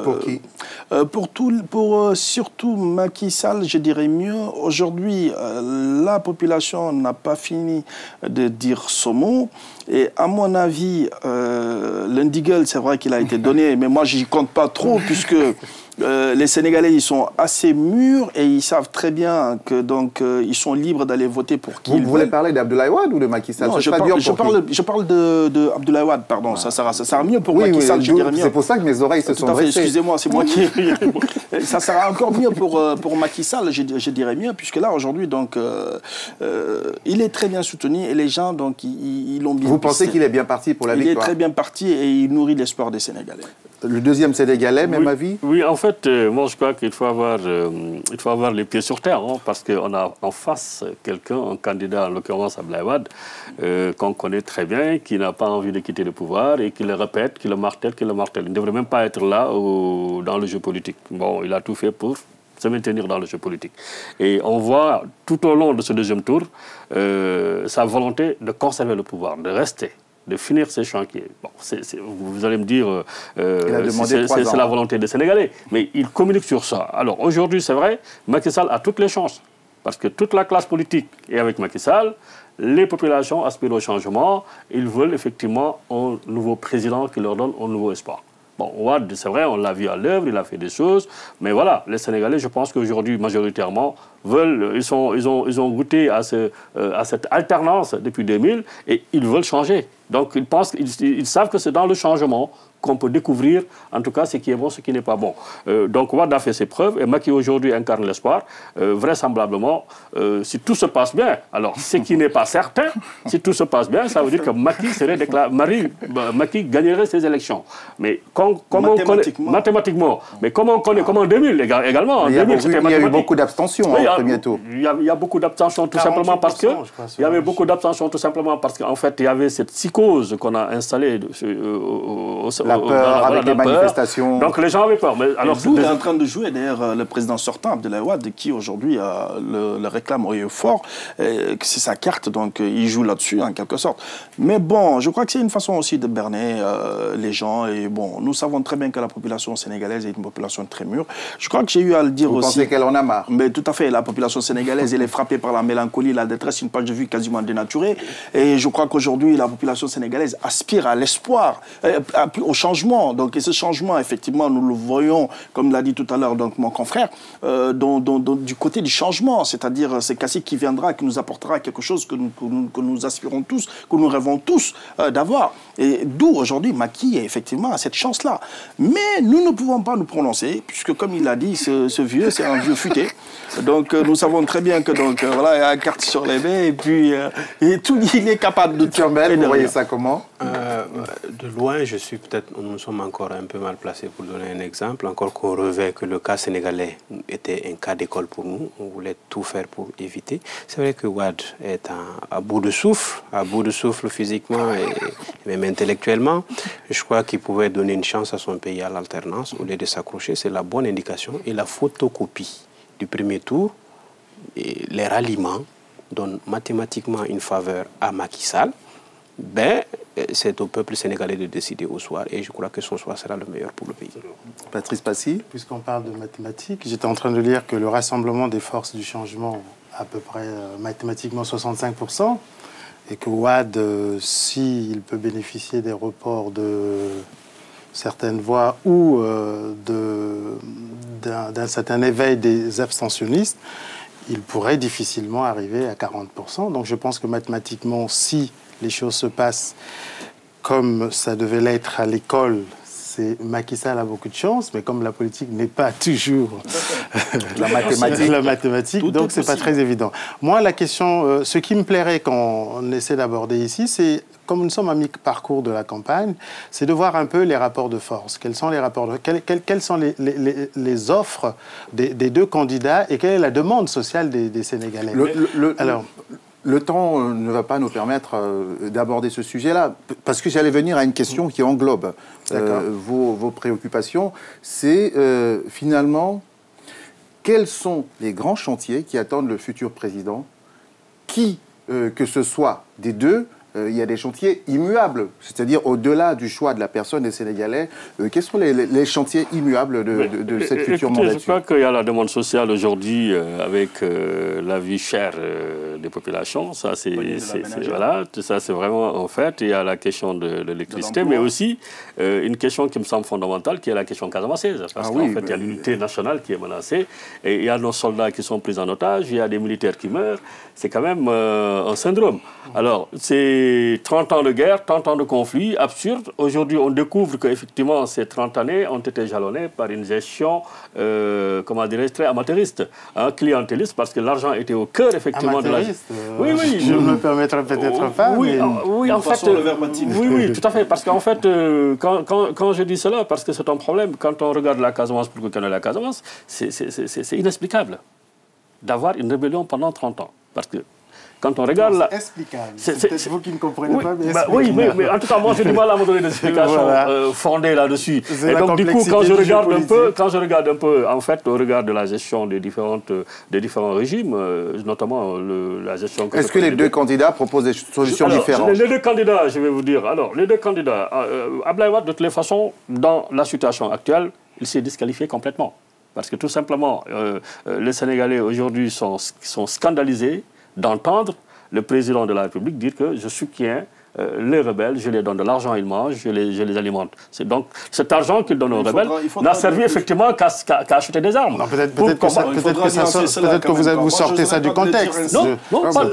pour qui? Pour surtout Macky Sall, je dirais mieux. Aujourd'hui, la population n'a pas fini de dire son mot. Et à mon avis, l'indigel, c'est vrai qu'il a été donné, mais moi, j'y compte pas trop, puisque les Sénégalais, ils sont assez mûrs et ils savent très bien que donc ils sont libres d'aller voter pour qui ils veulent. Vous voulez parler d'Abdoulaye Wade ou de Macky Sall? Non, je parle de Abdoulaye Wade, pardon. Ça sera mieux pour Macky Sall, je dirais mieux. C'est pour ça que mes oreilles se sont dressées. Excusez-moi, c'est moi qui... Ça sera encore mieux pour Macky Sall, je dirais mieux, puisque là, aujourd'hui, donc, il est très bien soutenu et les gens, donc, ils l'ont bien... Vous pensez qu'il est bien parti pour la victoire? Il est très bien parti et il nourrit l'espoir des Sénégalais. Le deuxième Sénégalais, même avis? Oui, en fait, moi je crois qu'il faut avoir les pieds sur terre, hein, parce qu'on a en face quelqu'un, un candidat, en l'occurrence Abdoulaye Wade, qu'on connaît très bien, qui n'a pas envie de quitter le pouvoir et qui le répète, qui le martèle. Il ne devrait même pas être là dans le jeu politique. Bon, il a tout fait pour se maintenir dans le jeu politique. Et on voit tout au long de ce deuxième tour sa volonté de conserver le pouvoir, de rester, de finir ses chantiers. Bon, vous allez me dire, c'est la volonté des Sénégalais, mais il communique sur ça. Alors aujourd'hui, c'est vrai, Macky Sall a toutes les chances, parce que toute la classe politique est avec Macky Sall, les populations aspirent au changement, ils veulent effectivement un nouveau président qui leur donne un nouveau espoir. Bon, Wade, c'est vrai, on l'a vu à l'œuvre, il a fait des choses, mais voilà, les Sénégalais, je pense qu'aujourd'hui, majoritairement, ils ont goûté à cette alternance depuis 2000 et ils veulent changer. Donc, ils savent que c'est dans le changement qu'on peut découvrir, en tout cas, ce qui est bon, ce qui n'est pas bon. Donc, Wade a fait ses preuves et Macky, aujourd'hui, incarne l'espoir. Vraisemblablement, si tout se passe bien, alors, ce qui n'est pas certain, si tout se passe bien, ça veut dire que Macky gagnerait ses élections. Mais mathématiquement, mais comment on connaît, comme en 2000 également. Il y a eu beaucoup d'abstention au premier tour. Il y a beaucoup d'abstention tout simplement parce que... Il y avait beaucoup d'abstention tout simplement parce qu'en fait, il y avait cette psychose qu'on a installée la peur avec les manifestations. Donc les gens avaient peur. Mais alors, il est en train de jouer, d'ailleurs, le président sortant, Abdoulaye Wade, qui aujourd'hui le réclame au fort. C'est sa carte, donc il joue là-dessus, en quelque sorte. Mais bon, je crois que c'est une façon aussi de berner les gens. Et bon, nous savons très bien que la population sénégalaise est une population très mûre. Je crois que j'ai eu à le dire aussi. Vous pensez qu'elle en a marre? Mais tout à fait. La population sénégalaise, elle est frappée par la mélancolie, la détresse, une page de vue quasiment dénaturée. Et je crois qu'aujourd'hui, la population sénégalaise aspire à l'espoir, au changement. Donc, et ce changement, effectivement, nous le voyons, comme l'a dit tout à l'heure donc mon confrère, du côté du changement, c'est-à-dire c'est Kassi qui viendra, qui nous apportera quelque chose que nous aspirons tous, que nous rêvons tous d'avoir. Et d'où aujourd'hui Macky effectivement a cette chance-là. Mais nous ne pouvons pas nous prononcer, puisque comme il l'a dit, ce vieux, c'est un vieux futé. Donc nous savons très bien que voilà, il y a une carte sur les baies et puis il est capable de tout. Vous voyez ça comment? De loin, nous sommes encore un peu mal placés pour donner un exemple, encore qu'on revêt que le cas sénégalais était un cas d'école pour nous, on voulait tout faire pour éviter. C'est vrai que Wade est à bout de souffle physiquement et même intellectuellement. Je crois qu'il pouvait donner une chance à son pays à l'alternance au lieu de s'accrocher. C'est la bonne indication. Et la photocopie du premier tour, et les ralliements donnent mathématiquement une faveur à Macky Sall. C'est au peuple sénégalais de décider au soir et je crois que son choix sera le meilleur pour le pays. Patrice Passy. Puisqu'on parle de mathématiques, j'étais en train de lire que le rassemblement des forces du changement, à peu près mathématiquement 65%, et que Wade, s'il peut bénéficier des reports de certaines voix ou d'un certain éveil des abstentionnistes, il pourrait difficilement arriver à 40%. Donc je pense que mathématiquement, si les choses se passent comme ça devait l'être à l'école, Macky Sall a beaucoup de chance, mais comme la politique n'est pas toujours la mathématique, donc c'est pas très évident. Moi, la question, ce qui me plairait quand on essaie d'aborder ici, c'est, comme nous sommes à mi-parcours de la campagne, c'est de voir un peu les rapports de force. Quels sont les rapports quelles sont les offres des deux candidats et quelle est la demande sociale des Sénégalais? Alors, le temps ne va pas nous permettre d'aborder ce sujet-là, parce que j'allais venir à une question qui englobe vos préoccupations. C'est finalement, quels sont les grands chantiers qui attendent le futur président, qui, que ce soit des deux, il y a des chantiers immuables, c'est-à-dire au-delà du choix de la personne des Sénégalais. Quels sont les chantiers immuables de cette future mandature? Je crois qu'il y a la demande sociale aujourd'hui avec la vie chère des populations. Ça, c'est voilà, ça, c'est vraiment en fait. Il y a la question de l'électricité, mais aussi une question qui me semble fondamentale, qui est la question casamançaise. Parce qu'en fait, il y a l'unité nationale qui est menacée, et il y a nos soldats qui sont pris en otage, il y a des militaires qui meurent. C'est quand même un syndrome. Alors, c'est 30 ans de guerre, 30 ans de conflit, absurde. Aujourd'hui, on découvre qu'effectivement, ces 30 années ont été jalonnées par une gestion, comment dirais-je, très amateuriste, hein, clientéliste, parce que l'argent était au cœur, effectivement, de la... Oui, oui. Je me permettrai peut-être pas, oui, mais... oui, en fait... Oui, tout à fait. Parce qu'en fait, quand je dis cela, parce que c'est un problème, quand on regarde la Casamance, pour qu'on connaisse la Casamance, c'est inexplicable d'avoir une rébellion pendant 30 ans. Parce que quand on regarde... C'est explicable. C'est peut-être vous qui ne comprenez pas, mais oui, mais en tout cas, moi, j'ai du mal à me donner des explications fondées là-dessus. Et donc, du coup, quand je regarde un peu, en fait, au regard de la gestion des différents régimes, notamment la gestion... Est-ce que les deux candidats proposent des solutions différentes? Les deux candidats, je vais vous dire. Alors, les deux candidats, Abdoulaye Wade, de toutes les façons, dans la situation actuelle, il s'est disqualifié complètement. Parce que tout simplement, les Sénégalais aujourd'hui sont scandalisés d'entendre le président de la République dire que je soutiens les rebelles, je les donne de l'argent, ils mangent, je les alimente. Donc cet argent qu'ils donnent aux rebelles n'a servi effectivement qu'à acheter des armes. Peut-être que vous sortez ça du contexte. Non,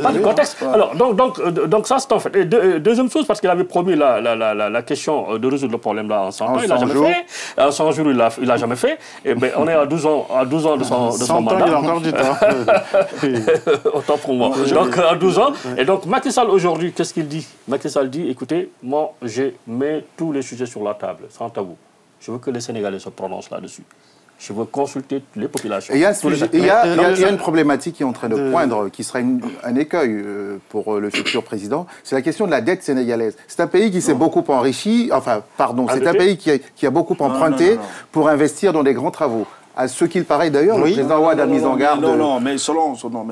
pas du contexte. Alors, donc ça c'est en fait. Et deuxième chose, parce qu'il avait promis la question de résoudre le problème là en 100 ans, il l'a jamais fait. En 100 jours, il l'a jamais fait. Et ben, on est à 12 ans de son mandat. Il a encore du temps. Autant pour moi. Donc à 12 ans. Et donc Macky Sall aujourd'hui, qu'est-ce qu'il dit? Macky Sall dit, écoutez, moi, je mets tous les sujets sur la table, sans tabou. Je veux que les Sénégalais se prononcent là-dessus. Je veux consulter les populations. Il y a une problématique qui est en train de poindre, qui sera un écueil pour le futur président. C'est la question de la dette sénégalaise. C'est un pays qui s'est beaucoup enrichi, enfin, pardon, c'est un pays qui a beaucoup emprunté pour investir dans des grands travaux. À ce qu'il paraît d'ailleurs, le président Wade a mis en garde... mais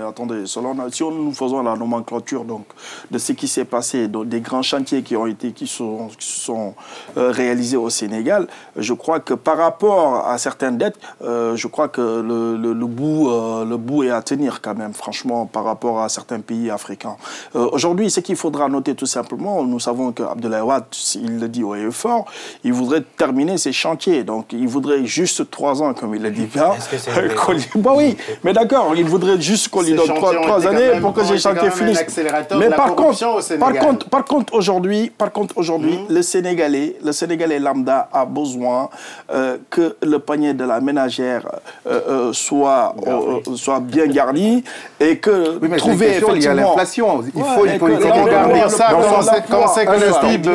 attendez, si nous faisons la nomenclature donc, de ce qui s'est passé, des grands chantiers qui sont réalisés au Sénégal, je crois que par rapport à certaines dettes, je crois que le bout est à tenir quand même, franchement, par rapport à certains pays africains. Aujourd'hui, ce qu'il faudra noter tout simplement, nous savons qu'Abdoulaye Wade, il le dit haut et fort, il voudrait terminer ses chantiers, donc il voudrait juste 3 ans, comme il l'a dit. Bah oui, mais d'accord, il voudrait juste qu'on lui donne 3 années pour que ces chantiers finissent. Mais par contre, aujourd'hui, le Sénégalais lambda a besoin que le panier de la ménagère soit bien garni et que trouver effectivement... Il y a l'inflation, il faut une politique garnir ça. Comment c'est que le PIB...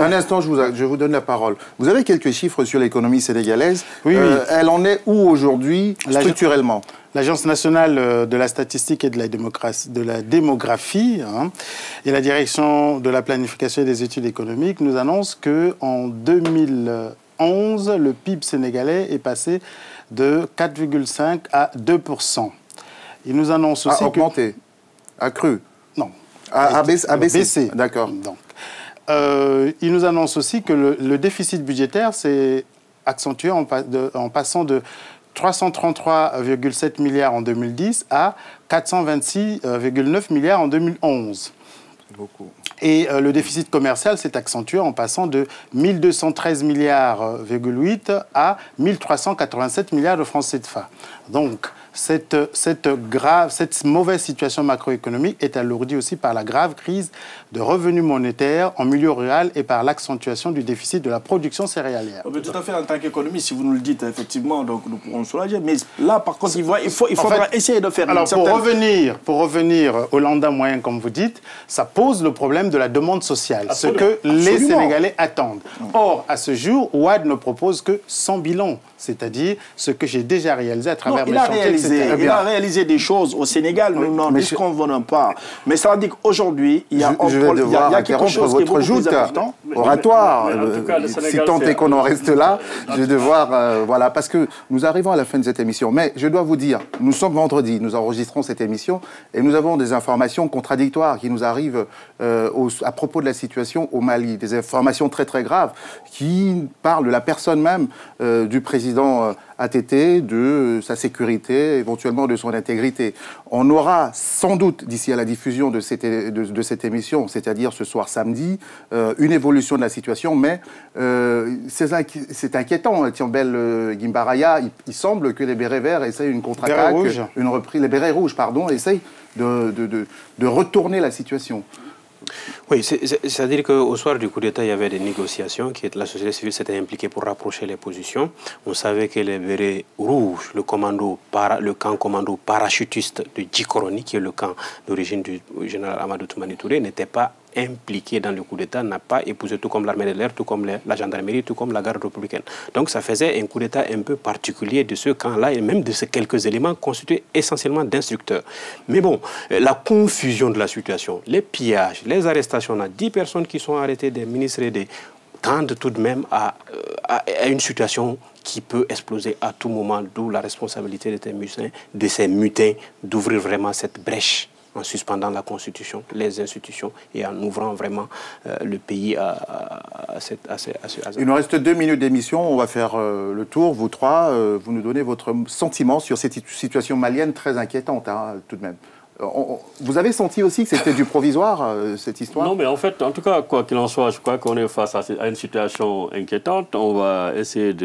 Un instant, je vous donne la parole. Vous avez quelques chiffres sur l'économie sénégalaise. Elle en est où aujourd'hui, structurellement? L'Agence nationale de la statistique et de la démographie et la direction de la planification et des études économiques nous annoncent qu'en 2011, le PIB sénégalais est passé de 4,5 à 2%. Il nous annonce aussi augmenté, accru? Non. A baissé. D'accord. Il nous annonce aussi que le déficit budgétaire s'est accentué en passant de 333,7 milliards en 2010 à 426,9 milliards en 2011. C'est beaucoup. Et le déficit commercial s'est accentué en passant de 1213,8 milliards à 1387 milliards de francs CFA. Donc, cette mauvaise situation macroéconomique est alourdie aussi par la grave crise de revenus monétaires en milieu rural et par l'accentuation du déficit de la production céréalière. Tout à fait, en tant qu'économiste, si vous nous le dites, effectivement, donc nous pourrons soulager. Mais là, par contre, il faudra essayer de faire une certaine... Pour revenir au lambda moyen, comme vous dites, ça pose le problème de la demande sociale, ce que les Sénégalais attendent. Or, à ce jour, Wade ne propose que 100 bilans, c'est-à-dire ce que j'ai déjà réalisé à travers mes chantiers. Il a réalisé des choses au Sénégal, nous n'en disconvenons pas. Mais ça veut dire qu'aujourd'hui, il y a quelque chose qui est beaucoup plus important. oratoire. En tout cas, le Sénégal, si tant est qu'on en reste là, je vais devoir... voilà, parce que nous arrivons à la fin de cette émission. Mais je dois vous dire, nous sommes vendredi, nous enregistrons cette émission et nous avons des informations contradictoires qui nous arrivent à propos de la situation au Mali. Des informations très très graves qui parlent de la personne même du président ATT, de sa sécurité, éventuellement de son intégrité. On aura sans doute, d'ici à la diffusion de cette émission, c'est-à-dire ce soir samedi, une évolution de la situation, mais c'est inquiétant. Tiambel Gimbaraya, il semble que les bérets verts essayent une contre-attaque, une reprise, les bérets rouges, pardon, essayent de retourner la situation. Oui, c'est-à-dire qu'au soir du coup d'État, il y avait des négociations, la société civile s'était impliquée pour rapprocher les positions. On savait que les bérets rouges, le camp commando parachutiste de Djikoroni, qui est le camp d'origine du général Amadou Toumani Touré, n'était pas impliqué dans le coup d'État, n'a pas épousé, tout comme l'armée de l'air, tout comme la gendarmerie, tout comme la garde républicaine. Donc ça faisait un coup d'État un peu particulier de ce camp-là et même de ces quelques éléments constitués essentiellement d'instructeurs. Mais bon, la confusion de la situation, les pillages, les arrestations, on a 10 personnes qui sont arrêtées, des ministres et des tendent tout de même à une situation qui peut exploser à tout moment, d'où la responsabilité de ces mutins d'ouvrir vraiment cette brèche en suspendant la Constitution, les institutions et en ouvrant vraiment le pays à ce hasard. Il nous reste 2 minutes d'émission, on va faire le tour, vous trois, vous nous donnez votre sentiment sur cette situation malienne très inquiétante, hein, tout de même. Vous avez senti aussi que c'était du provisoire, cette histoire? Non, mais en fait, en tout cas, quoi qu'il en soit, je crois qu'on est face à une situation inquiétante. On va essayer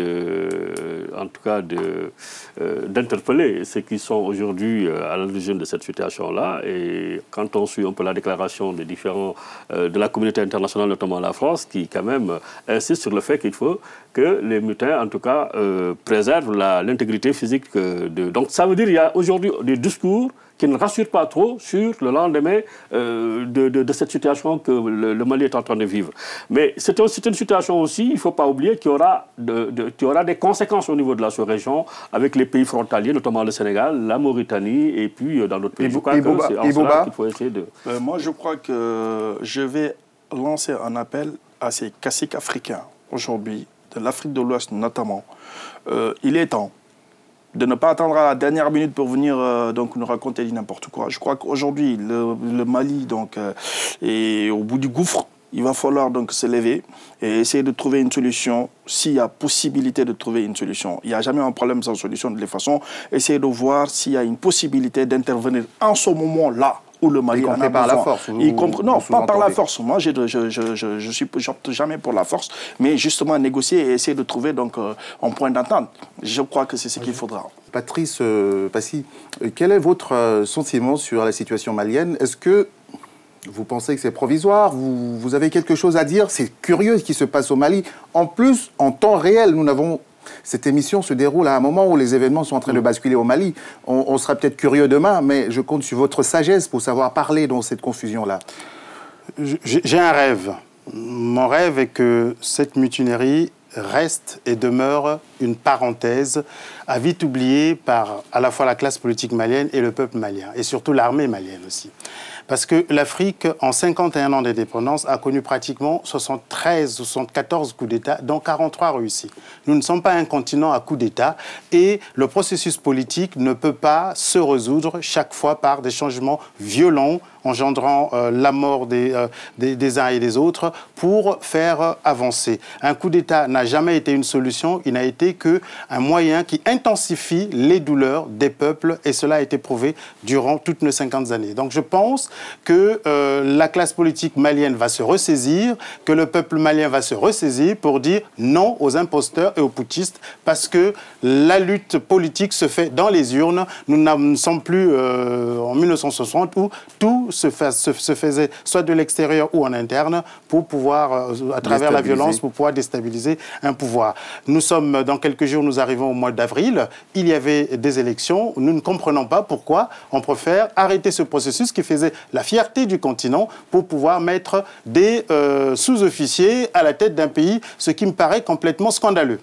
d'interpeller ceux qui sont aujourd'hui à l'origine de cette situation-là. Et quand on suit un peu la déclaration des différents de la communauté internationale, notamment la France, qui quand même insiste sur le fait qu'il faut que les mutins, en tout cas, préservent l'intégrité physique. Donc ça veut dire qu'il y a aujourd'hui des discours qui ne rassure pas trop sur le lendemain de cette situation que le Mali est en train de vivre. Mais c'est une situation aussi, il ne faut pas oublier qu'il y aura des conséquences au niveau de la sous-région avec les pays frontaliers, notamment le Sénégal, la Mauritanie et puis dans d'autres pays. Je crois que c'est en cela qu'il faut essayer de... Moi, je crois que je vais lancer un appel à ces caciques africains aujourd'hui, de l'Afrique de l'Ouest notamment. Il est temps de ne pas attendre à la dernière minute pour venir nous raconter n'importe quoi. Je crois qu'aujourd'hui, le Mali est au bout du gouffre. Il va falloir donc se lever et essayer de trouver une solution, s'il y a possibilité de trouver une solution. Il n'y a jamais un problème sans solution de toute façon. Essayer de voir s'il y a une possibilité d'intervenir en ce moment-là, où le Mali en a besoin. Par la force. Non, pas par la force. Moi, je n'opte jamais pour la force, mais justement négocier et essayer de trouver un point d'entente. Je crois que c'est ce qu'il faudra. Patrice Passy, quel est votre sentiment sur la situation malienne? Est-ce que vous pensez que c'est provisoire? Vous avez quelque chose à dire? C'est curieux ce qui se passe au Mali. En plus, en temps réel, cette émission se déroule à un moment où les événements sont en train de basculer au Mali. On sera peut-être curieux demain, mais je compte sur votre sagesse pour savoir parler dans cette confusion-là. J'ai un rêve. Mon rêve est que cette mutinerie reste et demeure une parenthèse à vite oubliée par à la fois la classe politique malienne et le peuple malien, et surtout l'armée malienne aussi. Parce que l'Afrique, en 51 ans d'indépendance, a connu pratiquement 73 ou 74 coups d'État, dont 43 réussis. Nous ne sommes pas un continent à coups d'État et le processus politique ne peut pas se résoudre chaque fois par des changements violents engendrant la mort des uns et des autres pour faire avancer. Un coup d'État n'a jamais été une solution, il n'a été qu'un moyen qui intensifie les douleurs des peuples et cela a été prouvé durant toutes nos 50 années. Donc je pense que la classe politique malienne va se ressaisir, que le peuple malien va se ressaisir pour dire non aux imposteurs et aux putschistes parce que la lutte politique se fait dans les urnes. Nous ne sommes plus en 1960 où tout se faisait soit de l'extérieur ou en interne pour pouvoir, à travers la violence, pour pouvoir déstabiliser un pouvoir. Nous sommes, dans quelques jours, nous arrivons au mois d'avril, il y avait des élections, nous ne comprenons pas pourquoi on préfère arrêter ce processus qui faisait la fierté du continent pour pouvoir mettre des sous-officiers à la tête d'un pays, ce qui me paraît complètement scandaleux.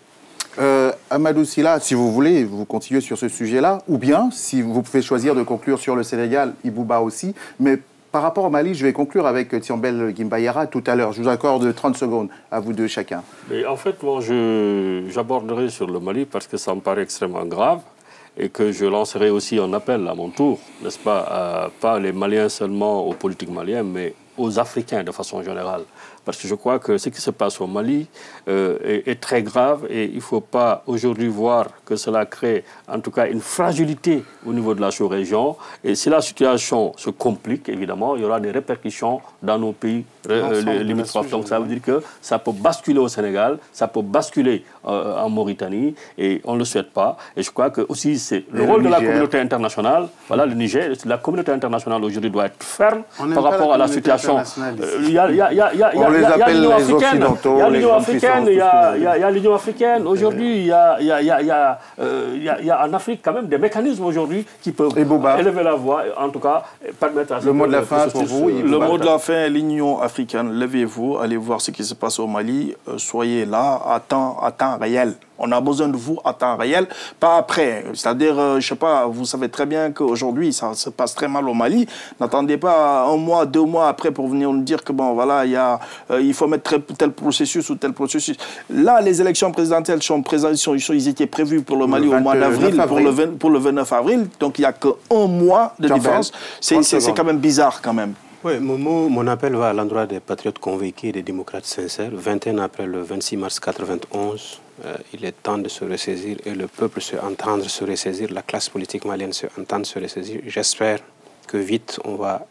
Amadou Sylla, si vous voulez, vous continuez sur ce sujet-là, ou bien, si vous pouvez choisir de conclure sur le Sénégal, Ibouba aussi, mais par rapport au Mali, je vais conclure avec Thiombel Guimbayara tout à l'heure. Je vous accorde 30 secondes à vous deux chacun. Mais en fait, moi, j'aborderai sur le Mali parce que ça me paraît extrêmement grave et que je lancerai aussi un appel à mon tour, n'est-ce pas, pas les Maliens seulement, aux politiques maliens, mais aux Africains de façon générale. Parce que je crois que ce qui se passe au Mali est très grave et il ne faut pas aujourd'hui voir que cela crée en tout cas une fragilité au niveau de la sous-région. Et si la situation se complique, évidemment, il y aura des répercussions dans nos pays limitrophes. Donc ça veut dire que ça peut basculer au Sénégal, ça peut basculer en Mauritanie et on ne le souhaite pas. Et je crois que aussi c'est le rôle de la communauté internationale. Voilà, le Niger, la communauté internationale aujourd'hui doit être ferme par rapport à la situation. Il y a l'Union africaine, il y a l'Union africaine. Aujourd'hui, il y a en Afrique quand même des mécanismes aujourd'hui qui peuvent élever la voix, en tout cas permettre à le mot de la fin pour vous. Le mot de la fin, l'Union africaine, levez-vous, allez voir ce qui se passe au Mali, soyez là à temps réel. On a besoin de vous à temps réel, pas après. C'est-à-dire, je ne sais pas, vous savez très bien qu'aujourd'hui, ça se passe très mal au Mali. N'attendez pas 1 mois, 2 mois après pour venir nous dire que, bon, voilà, il faut mettre tel processus ou tel processus. Là, les élections présidentielles ils étaient prévues pour le Mali au mois d'avril, pour le 29 avril. Donc, il n'y a qu'1 mois de différence. C'est quand même bizarre, quand même. Oui, mon appel va à l'endroit des patriotes convaincus et des démocrates sincères. 21 ans après le 26 mars 1991, il est temps de se ressaisir et le peuple se entendre se ressaisir, la classe politique malienne se entendre se ressaisir. J'espère que vite on va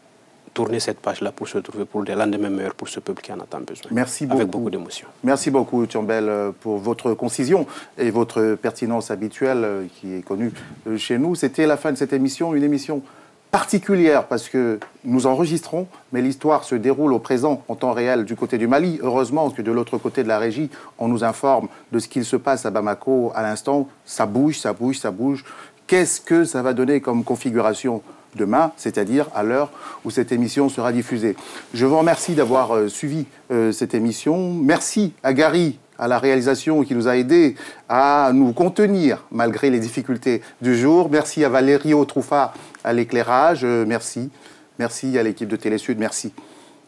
tourner cette page-là pour se trouver pour des lendemains meilleurs pour ce peuple qui en a tant besoin. Merci beaucoup. Avec beaucoup d'émotion. Merci beaucoup, Thiombel, pour votre concision et votre pertinence habituelle qui est connue chez nous. C'était la fin de cette émission, une émission particulière parce que nous enregistrons, mais l'histoire se déroule au présent, en temps réel, du côté du Mali. Heureusement que de l'autre côté de la régie, on nous informe de ce qu'il se passe à Bamako à l'instant. Ça bouge, ça bouge, ça bouge. Qu'est-ce que ça va donner comme configuration demain, c'est-à-dire à l'heure où cette émission sera diffusée? Je vous remercie d'avoir suivi cette émission. Merci à Gary, à la réalisation qui nous a aidés à nous contenir malgré les difficultés du jour. Merci à Valério Trouffat à l'éclairage. Merci. Merci à l'équipe de Télésud. Merci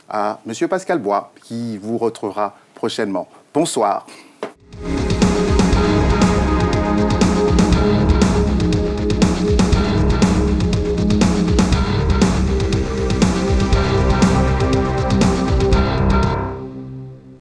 à Monsieur Pascal Bois qui vous retrouvera prochainement. Bonsoir.